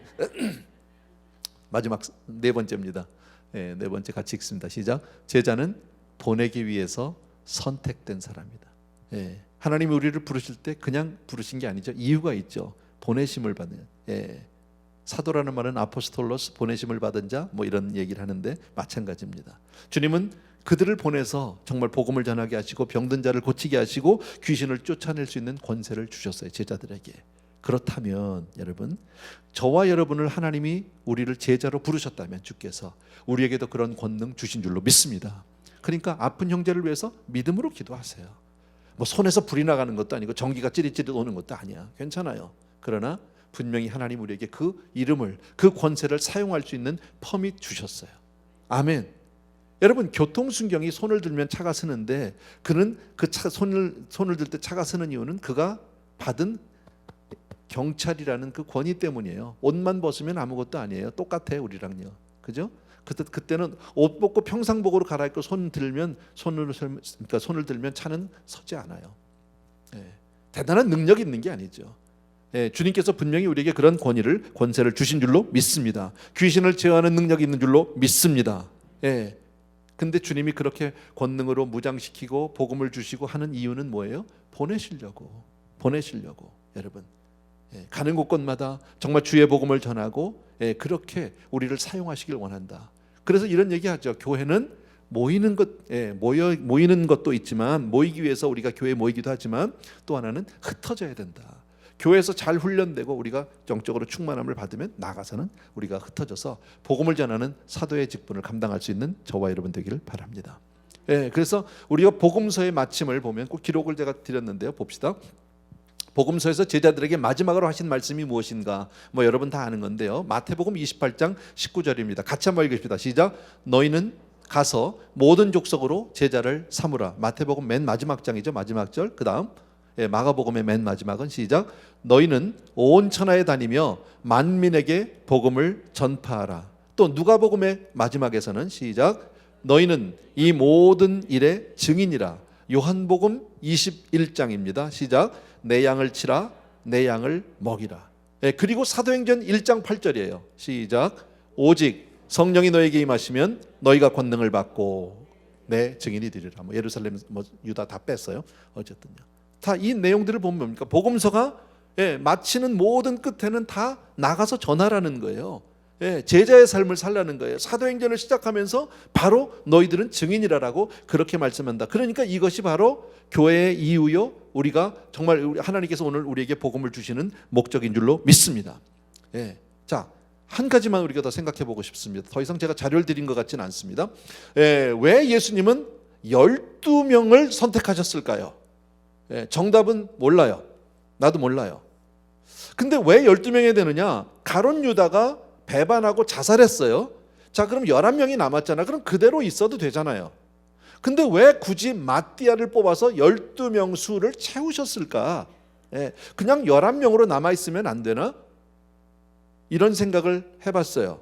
마지막 네 번째입니다. 네 번째 같이 읽습니다. 시작. 제자는 보내기 위해서 선택된 사람이다. 하나님이 우리를 부르실 때 그냥 부르신 게 아니죠. 이유가 있죠. 보내심을 받는. 사도라는 말은 아포스톨로스, 보내심을 받은 자, 뭐 이런 얘기를 하는데 마찬가지입니다. 주님은 그들을 보내서 정말 복음을 전하게 하시고 병든 자를 고치게 하시고 귀신을 쫓아낼 수 있는 권세를 주셨어요. 제자들에게. 그렇다면 여러분, 저와 여러분을 하나님이 우리를 제자로 부르셨다면 주께서 우리에게도 그런 권능 주신 줄로 믿습니다. 그러니까 아픈 형제를 위해서 믿음으로 기도하세요. 뭐 손에서 불이 나가는 것도 아니고 전기가 찌릿찌릿 오는 것도 아니야. 괜찮아요. 그러나 분명히 하나님 우리에게 그 이름을, 그 권세를 사용할 수 있는 퍼밋 주셨어요. 아멘. 여러분, 교통순경이 손을 들면 차가 서는데 그는 그 손을 들 때 차가 서는 이유는 그가 받은 경찰이라는 그 권위 때문이에요. 옷만 벗으면 아무것도 아니에요. 똑같아요, 우리랑요. 그죠? 그때는 옷 벗고 평상복으로 갈아입고 손을 들면 차는 서지 않아요. 대단한 능력이 있는 게 아니죠. 주님께서 분명히 우리에게 그런 권세를 주신 줄로 믿습니다. 귀신을 제어하는 능력이 있는 줄로 믿습니다. 근데 주님이 그렇게 권능으로 무장시키고 복음을 주시고 하는 이유는 뭐예요? 보내시려고 여러분. 가는 곳곳마다 정말 주의 복음을 전하고 그렇게 우리를 사용하시길 원한다. 그래서 이런 얘기하죠. 교회는 모이는 것도 있지만, 모이기 위해서 우리가 교회에 모이기도 하지만 또 하나는 흩어져야 된다. 교회에서 잘 훈련되고 우리가 영적으로 충만함을 받으면 나가서는 우리가 흩어져서 복음을 전하는 사도의 직분을 감당할 수 있는 저와 여러분 되기를 바랍니다. 그래서 우리가 복음서의 마침을 보면 꼭 기록을 제가 드렸는데요. 봅시다. 복음서에서 제자들에게 마지막으로 하신 말씀이 무엇인가? 뭐 여러분 다 아는 건데요. 마태복음 28장 19절입니다. 같이 한번 읽읍시다. 시작. 너희는 가서 모든 족속으로 제자를 삼으라. 마태복음 맨 마지막 장이죠. 마지막 절. 그 다음 마가복음의 맨 마지막은 시작. 너희는 온 천하에 다니며 만민에게 복음을 전파하라. 또 누가복음의 마지막에서는 시작. 너희는 이 모든 일의 증인이라. 요한복음 21장입니다. 시작. 내 양을 치라, 내 양을 먹이라. 그리고 사도행전 1장 8절이에요. 시작. 오직 성령이 너에게 임하시면 너희가 권능을 받고 내 증인이 되리라. 뭐 예루살렘, 뭐 유다 다 뺐어요. 어쨌든요. 다 이 내용들을 보면 뭡니까? 복음서가 마치는 모든 끝에는 다 나가서 전하라는 거예요. 제자의 삶을 살라는 거예요. 사도행전을 시작하면서 바로 너희들은 증인이라라고 그렇게 말씀한다. 그러니까 이것이 바로 교회의 이유요, 우리가 정말 하나님께서 오늘 우리에게 복음을 주시는 목적인 줄로 믿습니다. 자, 한 가지만 우리가 더 생각해 보고 싶습니다. 더 이상 제가 자료를 드린 것 같지는 않습니다. 왜 예수님은 12명을 선택하셨을까요? 정답은 몰라요. 나도 몰라요. 근데 왜 12명이 되느냐? 가룟 유다가 배반하고 자살했어요. 자, 그럼 11명이 남았잖아. 그럼 그대로 있어도 되잖아요. 근데 왜 굳이 마띠아를 뽑아서 12명 수를 채우셨을까? 그냥 11명으로 남아있으면 안 되나? 이런 생각을 해봤어요.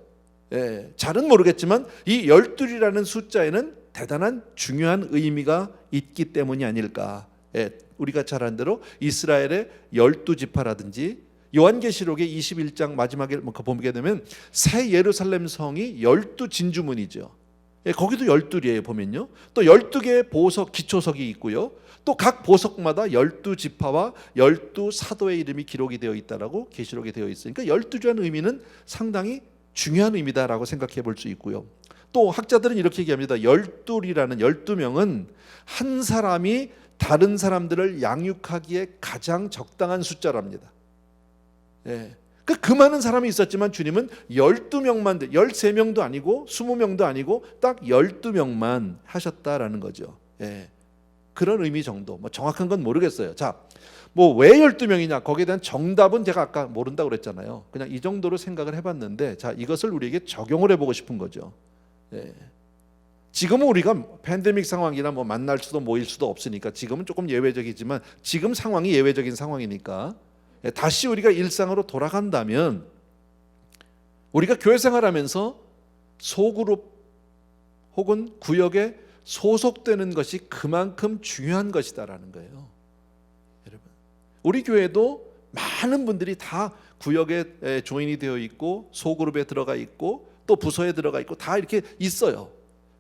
잘은 모르겠지만 이 12이라는 숫자에는 대단한 중요한 의미가 있기 때문이 아닐까. 우리가 잘 아는 대로 이스라엘의 12지파라든지 요한계시록의 21장 마지막에 보게 되면 새 예루살렘 성이 12진주문이죠. 거기도 12이에요 보면요. 또 12개의 보석 기초석이 있고요. 또 각 보석마다 12지파와 12사도의 이름이 기록이 되어 있다라고 계시록에 되어 있으니까 12주라는 의미는 상당히 중요한 의미다라고 생각해 볼 수 있고요. 또 학자들은 이렇게 얘기합니다. 12이라는 12명은 한 사람이 다른 사람들을 양육하기에 가장 적당한 숫자랍니다. 그 많은 사람이 있었지만 주님은 12명만, 13명도 아니고 20명도 아니고 딱 12명만 하셨다라는 거죠. 그런 의미 정도. 정확한 건 모르겠어요. 자, 왜 12명이냐? 거기에 대한 정답은 제가 아까 모른다고 그랬잖아요. 그냥 이 정도로 생각을 해봤는데, 자, 이것을 우리에게 적용을 해보고 싶은 거죠. 지금은 우리가 팬데믹 상황이나 만날 수도 모일 수도 없으니까 지금은 조금 예외적이지만 지금 상황이 예외적인 상황이니까 다시 우리가 일상으로 돌아간다면 우리가 교회 생활하면서 소그룹 혹은 구역에 소속되는 것이 그만큼 중요한 것이다라는 거예요. 여러분, 우리 교회도 많은 분들이 다 구역에 조인이 되어 있고 소그룹에 들어가 있고 또 부서에 들어가 있고 다 이렇게 있어요.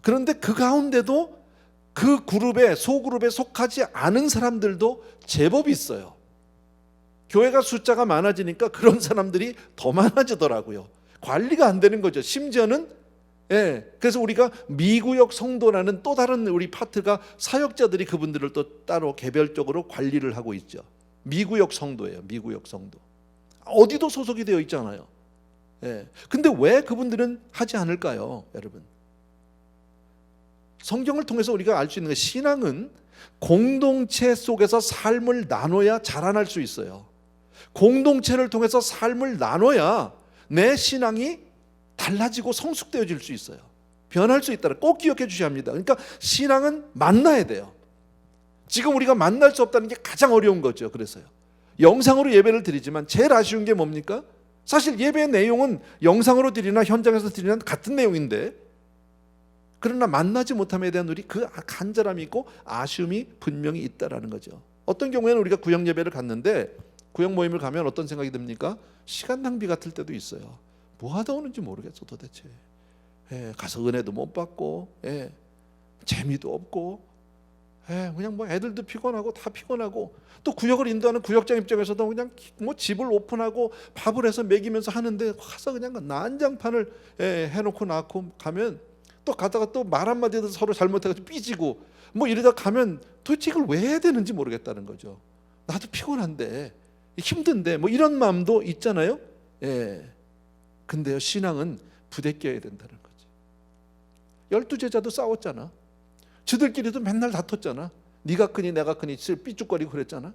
그런데 그 가운데도 그 그룹에 소그룹에 속하지 않은 사람들도 제법 있어요. 교회가 숫자가 많아지니까 그런 사람들이 더 많아지더라고요. 관리가 안 되는 거죠. 심지어는 그래서 우리가 미구역 성도라는 또 다른 우리 파트가 사역자들이 그분들을 또 따로 개별적으로 관리를 하고 있죠. 미구역 성도예요. 미구역 성도. 어디도 소속이 되어 있잖아요. 근데 왜 그분들은 하지 않을까요, 여러분? 성경을 통해서 우리가 알 수 있는 게 신앙은 공동체 속에서 삶을 나눠야 자라날 수 있어요. 공동체를 통해서 삶을 나눠야 내 신앙이 달라지고 성숙되어질 수 있어요. 변할 수 있다는 꼭 기억해 주셔야 합니다. 그러니까 신앙은 만나야 돼요. 지금 우리가 만날 수 없다는 게 가장 어려운 거죠. 그래서요. 영상으로 예배를 드리지만 제일 아쉬운 게 뭡니까? 사실 예배의 내용은 영상으로 드리나 현장에서 드리나 같은 내용인데 그러나 만나지 못함에 대한 우리 그 간절함이 있고 아쉬움이 분명히 있다라는 거죠. 어떤 경우에는 우리가 구역 예배를 갔는데 구역 모임을 가면 어떤 생각이 듭니까? 시간 낭비 같을 때도 있어요. 뭐 하다 오는지 모르겠어 도대체. 가서 은혜도 못 받고 재미도 없고 그냥 애들도 피곤하고 다 피곤하고 또 구역을 인도하는 구역장 입장에서도 그냥 집을 오픈하고 밥을 해서 먹이면서 하는데 와서 그냥 난장판을 해놓고 나고 가면 또 가다가 또 말 한마디도 서로 잘못해가지고 삐지고 이러다 가면 도대체 이걸 왜 해야 되는지 모르겠다는 거죠. 나도 피곤한데 힘든데 이런 마음도 있잖아요. 근데요, 신앙은 부대껴야 된다는 거지. 12제자도 싸웠잖아. 저들끼리도 맨날 다퉜잖아. 네가 크니 내가 크니 삐죽거리고 그랬잖아.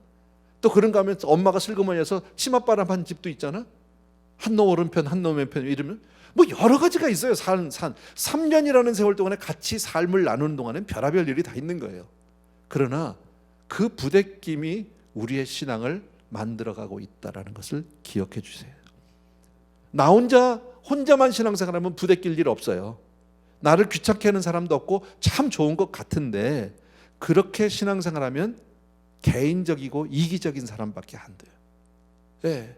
또 그런가 하면 엄마가 슬그머니에서 치맛바람 한 집도 있잖아. 한 놈 오른편 한 놈 왼편 이러면 여러 가지가 있어요. 3년이라는 세월 동안에 같이 삶을 나누는 동안엔 별의별 일이 다 있는 거예요. 그러나 그 부대낌이 우리의 신앙을 만들어가고 있다는 것을 기억해 주세요. 나 혼자만 신앙생활하면 부대낄 일 없어요. 나를 귀찮게 하는 사람도 없고 참 좋은 것 같은데 그렇게 신앙생활하면 개인적이고 이기적인 사람밖에 안 돼요.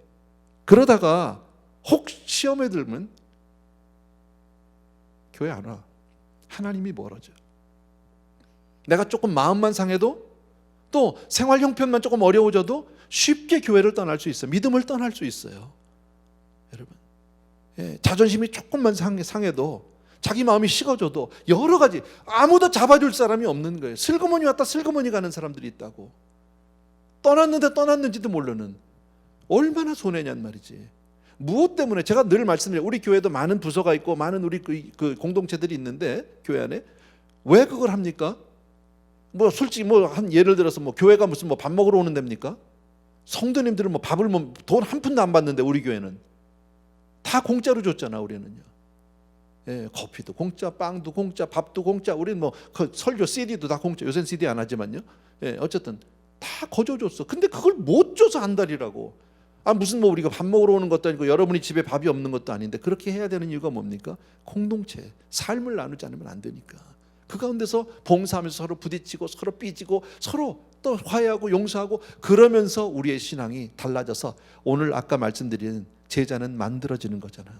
그러다가 혹 시험에 들면 교회 안 와. 하나님이 멀어져. 내가 조금 마음만 상해도 또 생활 형편만 조금 어려워져도 쉽게 교회를 떠날 수 있어요. 믿음을 떠날 수 있어요. 여러분, 자존심이 조금만 상해도 자기 마음이 식어져도 여러 가지 아무도 잡아줄 사람이 없는 거예요. 슬그머니 왔다 슬그머니 가는 사람들이 있다고. 떠났는데 떠났는지도 모르는 얼마나 손해냔 말이지. 무엇 때문에 제가 늘 말씀드려요. 우리 교회도 많은 부서가 있고 많은 우리 그 공동체들이 있는데 교회 안에 왜 그걸 합니까? 솔직히 한 예를 들어서 교회가 무슨 밥 먹으러 오는 데입니까? 성도님들은 밥을 돈 한 푼도 안 받는데 우리 교회는 다 공짜로 줬잖아. 우리는요. 커피도 공짜, 빵도 공짜, 밥도 공짜. 우리는 그 설교 CD도 다 공짜. 요새는 CD 안 하지만요. 어쨌든 다 거저 줬어. 근데 그걸 못 줘서 안달이라고. 무슨 뭐 우리가 밥 먹으러 오는 것도 아니고 여러분이 집에 밥이 없는 것도 아닌데 그렇게 해야 되는 이유가 뭡니까? 공동체, 삶을 나누지 않으면 안 되니까. 그 가운데서 봉사하면서 서로 부딪히고 서로 삐지고 서로 또 화해하고 용서하고 그러면서 우리의 신앙이 달라져서 오늘 아까 말씀드린 제자는 만들어지는 거잖아.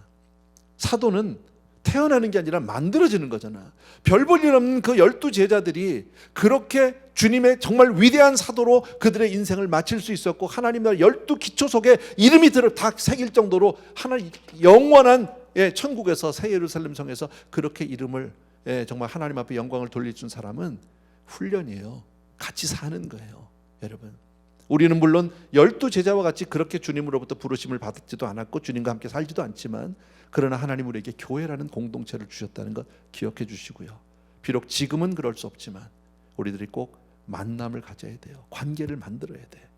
사도는 태어나는 게 아니라 만들어지는 거잖아. 별 볼 일 없는 그 12 제자들이 그렇게 주님의 정말 위대한 사도로 그들의 인생을 마칠 수 있었고 하나님 나라 12 기초 속에 이름이 다 새길 정도로 하나님 영원한 천국에서 새 예루살렘 성에서 그렇게 이름을 정말 하나님 앞에 영광을 돌려준 사람은 훈련이에요. 같이 사는 거예요. 여러분, 우리는 물론 12 제자와 같이 그렇게 주님으로부터 부르심을 받지도 않았고 주님과 함께 살지도 않지만 그러나 하나님 우리에게 교회라는 공동체를 주셨다는 것 기억해 주시고요. 비록 지금은 그럴 수 없지만 우리들이 꼭 만남을 가져야 돼요. 관계를 만들어야 돼.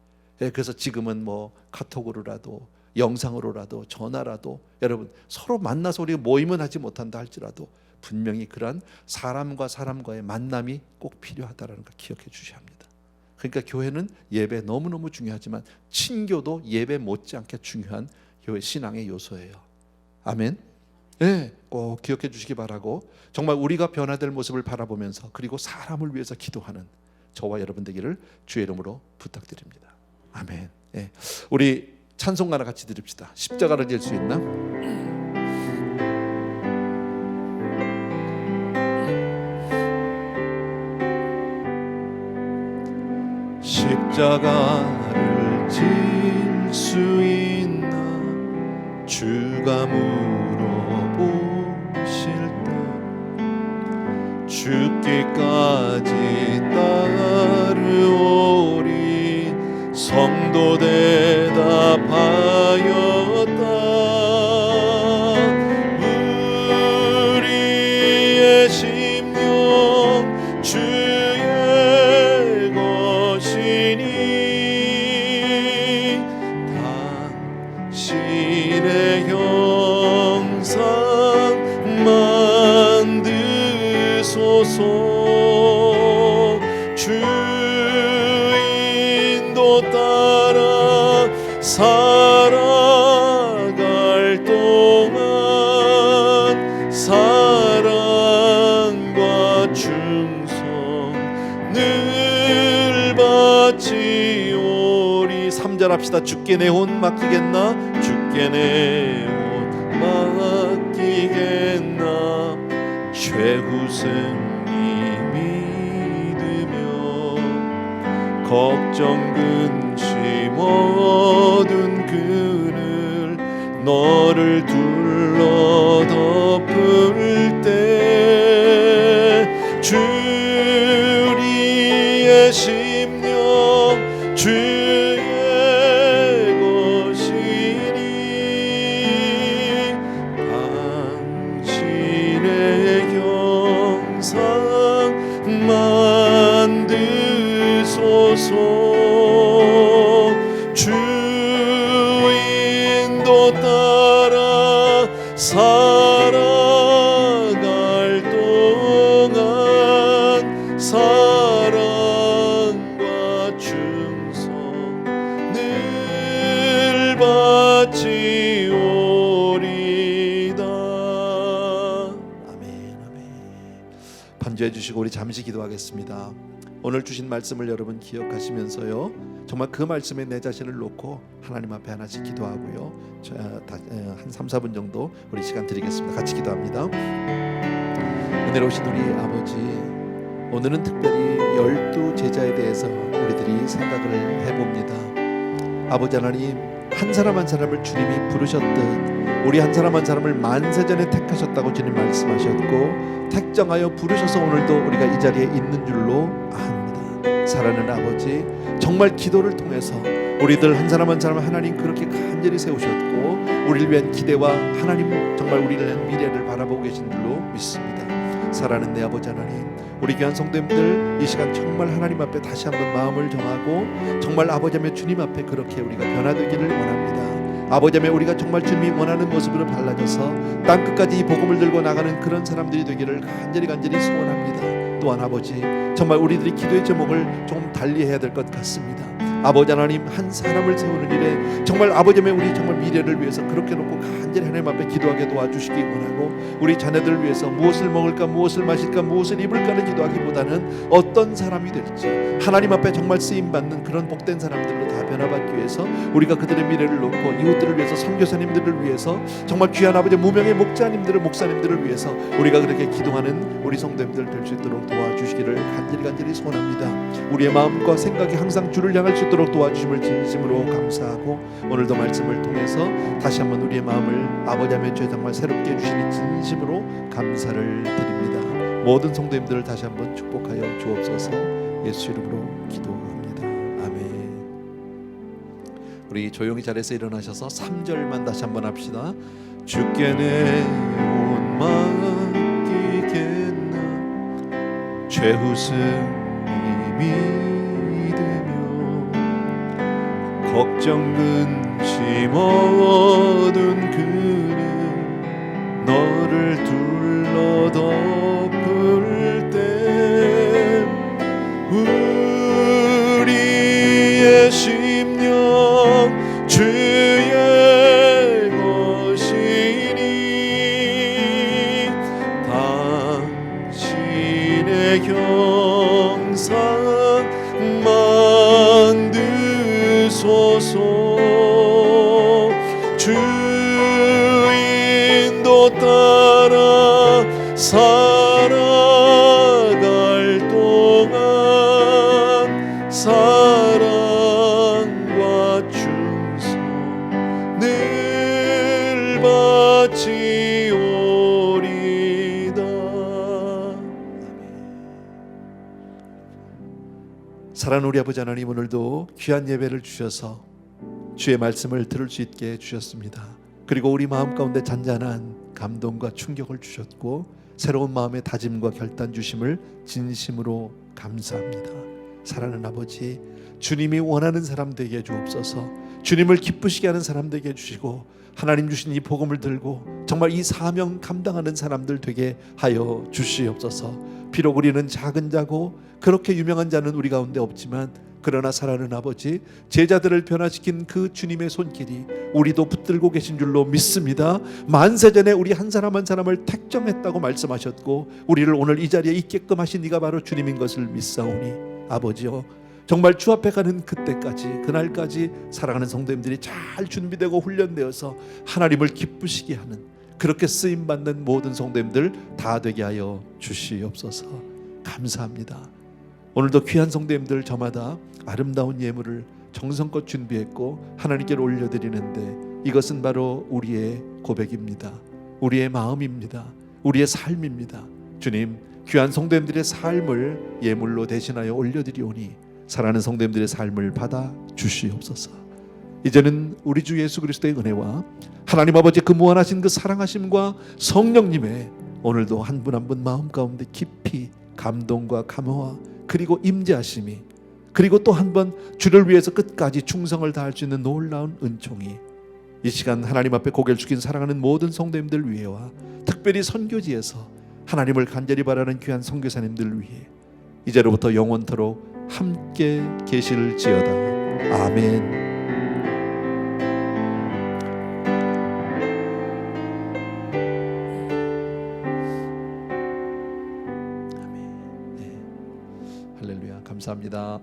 그래서 지금은 뭐 카톡으로라도 영상으로라도 전화라도 여러분 서로 만나서 우리가 모임은 하지 못한다 할지라도 분명히 그런 사람과 사람과의 만남이 꼭 필요하다는 걸 기억해 주셔야 합니다. 그러니까 교회는 예배 너무너무 중요하지만 친교도 예배 못지않게 중요한 교회 신앙의 요소예요. 아멘. 네, 꼭 기억해 주시기 바라고 정말 우리가 변화될 모습을 바라보면서 그리고 사람을 위해서 기도하는 저와 여러분 되기를 주의 이름으로 부탁드립니다. 아멘. 네, 우리 찬송가나 같이 드립시다. 십자가를 질 수 있나? 십자가를 질 수 있나 주가 물어보실 때 죽기까지 따르오리 성도 대답하였다. 우리의 심령 주의 것이니 당신의 형상 만드소서. 주인도 따라 살아갈 동안 사랑과 충성 늘 바치오리. 3절 합시다. 주께 내 혼 맡기겠나? 주께 내 혼 맡기겠나? 최후승이 믿으며 걱정 근심 어두운 그늘 너를 둘러 덮을 때 주리의 심령 주의 것이니 당신의 형상 만드소서. 주인도 따라 살아갈 동안 사랑과 충성 늘 바치오리다. 아멘, 아멘. 반주해 주시고 우리 잠시 기도하겠습니다. 오늘 주신 말씀을 여러분 기억하시면서요 정말 그 말씀에 내 자신을 놓고 하나님 앞에 하나씩 기도하고요 한 3-4분 정도 우리 시간 드리겠습니다. 같이 기도합니다. 은혜로우신 우리 아버지, 오늘은 특별히 12 제자에 대해서 우리들이 생각을 해봅니다. 아버지 하나님, 한 사람 한 사람을 주님이 부르셨듯 우리 한 사람 한 사람을 만세전에 택하셨다고 주님 말씀하셨고 택정하여 부르셔서 오늘도 우리가 이 자리에 있는 줄로 압니다. 사랑하는 아버지, 정말 기도를 통해서 우리들 한 사람 한 사람 하나님 그렇게 간절히 세우셨고 우리를 위한 기대와 하나님 정말 우리를 위한 미래를 바라보고 계신 줄로 믿습니다. 사랑하는 내 아버지 하나님, 우리 귀한 성도님들 이 시간 정말 하나님 앞에 다시 한번 마음을 정하고 정말 아버지의 주님 앞에 그렇게 우리가 변화되기를 원합니다. 아버지의 우리가 정말 주님이 원하는 모습으로 달라져서 땅끝까지 이 복음을 들고 나가는 그런 사람들이 되기를 간절히 소원합니다. 또한 아버지, 정말 우리들이 기도의 제목을 좀 달리 해야 될 것 같습니다. 아버지 하나님 한 사람을 세우는 일에 정말 아버지 하나님 우리 정말 미래를 위해서 그렇게 놓고 간절히 하나님 앞에 기도하게 도와주시기 원하고, 우리 자녀들을 위해서 무엇을 먹을까 무엇을 마실까 무엇을 입을까를 기도하기보다는 어떤 사람이 될지 하나님 앞에 정말 쓰임받는 그런 복된 사람들로 다 변화받기 위해서 우리가 그들의 미래를 놓고 이웃들을 위해서, 선교사님들을 위해서, 정말 귀한 아버지 무명의 목사님들을 위해서 우리가 그렇게 기도하는 우리 성도님들 될 수 있도록 도와주시기를 간절히 소원합니다. 우리의 마음과 생각이 항상 주를 향할 수 있도록 도와주심을 진심으로 감사하고, 오늘도 말씀을 통해서 다시 한번 우리의 마음을 아버지 하나님의 죄 정말 새롭게 해주시니 진심으로 감사를 드립니다. 모든 성도님들을 다시 한번 축복하여 주옵소서. 예수 이름으로 기도합니다. 아멘. 우리 조용히 자리에서 일어나셔서 3절만 다시 한번 합시다. 주께 내 온 맡기겠나 최후승이 믿으며 걱정 근심 얻은 그는 너를 둘러 덮을 때 우리의 심령 주의 것이니 당신의 형상 만드소서. 주 인도 따라 살아갈 동안 사랑과 충성 늘 바치오리다. 사랑하는 우리 아버지 하나님, 오늘도 귀한 예배를 주셔서 주의 말씀을 들을 수 있게 해주셨습니다. 그리고 우리 마음 가운데 잔잔한 감동과 충격을 주셨고 새로운 마음의 다짐과 결단 주심을 진심으로 감사합니다. 사랑하는 아버지, 주님이 원하는 사람 되게 해주옵소서. 주님을 기쁘시게 하는 사람 되게 해주시고 하나님 주신 이 복음을 들고 정말 이 사명 감당하는 사람들 되게 하여 주시옵소서. 비록 우리는 작은 자고 그렇게 유명한 자는 우리 가운데 없지만, 그러나 사랑하는 아버지, 제자들을 변화시킨 그 주님의 손길이 우리도 붙들고 계신 줄로 믿습니다. 만세전에 우리 한 사람 한 사람을 택정했다고 말씀하셨고 우리를 오늘 이 자리에 있게끔 하신 이가 바로 주님인 것을 믿사오니 아버지여, 정말 주 앞에 가는 그때까지, 그날까지 사랑하는 성도님들이 잘 준비되고 훈련되어서 하나님을 기쁘시게 하는 그렇게 쓰임받는 모든 성도님들 다 되게 하여 주시옵소서. 감사합니다. 오늘도 귀한 성도님들 저마다 아름다운 예물을 정성껏 준비했고 하나님께 올려드리는데, 이것은 바로 우리의 고백입니다. 우리의 마음입니다. 우리의 삶입니다. 주님, 귀한 성도님들의 삶을 예물로 대신하여 올려드리오니 사랑하는 성도님들의 삶을 받아 주시옵소서. 이제는 우리 주 예수 그리스도의 은혜와 하나님 아버지 그 무한하신 그 사랑하심과 성령님의 오늘도 한 분 한 분 마음 가운데 깊이 감동과 감화와 그리고 임재하심이, 그리고 또 한 번 주를 위해서 끝까지 충성을 다할 수 있는 놀라운 은총이 이 시간 하나님 앞에 고개를 숙인 사랑하는 모든 성도님들 위해와 특별히 선교지에서 하나님을 간절히 바라는 귀한 선교사님들 위해 이제로부터 영원토록 함께 계실지어다. 아멘. 할렐루야. 감사합니다.